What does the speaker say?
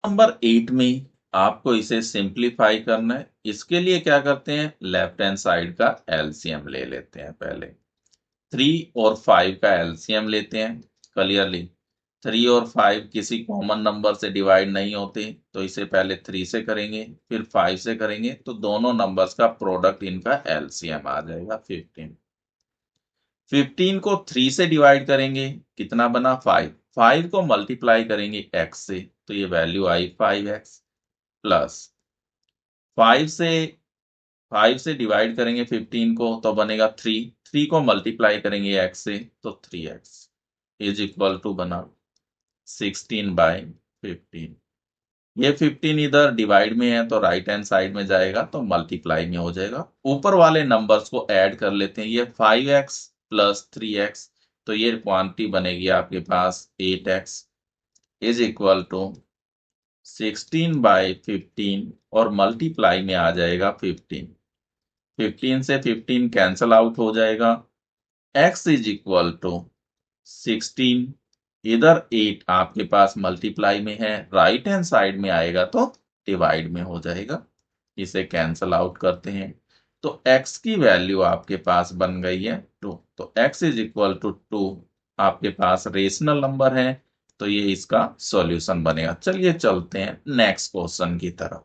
Number 8 में आपको इसे सिंप्लीफाई करना है। इसके लिए क्या करते हैं, लेफ्ट हैंड साइड का एलसीएम ले लेते हैं। पहले 3 और 5 का एलसीएम लेते हैं। क्लियरली 3 और 5 किसी कॉमन नंबर से डिवाइड नहीं होते, तो इसे पहले 3 से करेंगे फिर 5 से करेंगे, तो दोनों नंबर्स का प्रोडक्ट इनका एलसीएम आ जाएगा 15। 15 को 3 से डिवाइड करेंगे, कितना बना 5। 5 को मल्टीप्लाई करेंगे x से, तो ये वैल्यू आई 5x प्लस 5 से डिवाइड करेंगे 15 को, तो बनेगा 3। 3 को मल्टीप्लाई करेंगे x से, तो 3x इज इक्वल टू बना 16/15। ये 15 इधर डिवाइड में है तो राइट हैंड साइड में जाएगा, तो मल्टीप्लाई में हो जाएगा। ऊपर वाले नंबर्स को ऐड कर लेते हैं, ये 5x प्लस 3x, तो ये क्वांटिटी बनेगी आपके पास 8x इज इक्वल टू 16/15 और मल्टीप्लाई में आ जाएगा 15। 15 से 15 कैंसल आउट हो जाएगा। x इज इक्वल टू 16, इधर 8 आपके पास मल्टीप्लाई में है, राइट हैंड साइड में आएगा तो डिवाइड में हो जाएगा। इसे कैंसल आउट करते हैं, तो x की वैल्यू आपके पास बन गई है 2। तो x इज इक्वल टू 2 आपके पास रेशनल नंबर है, तो ये इसका सॉल्यूशन बनेगा। चलिए चलते हैं नेक्स्ट क्वेश्चन की तरफ।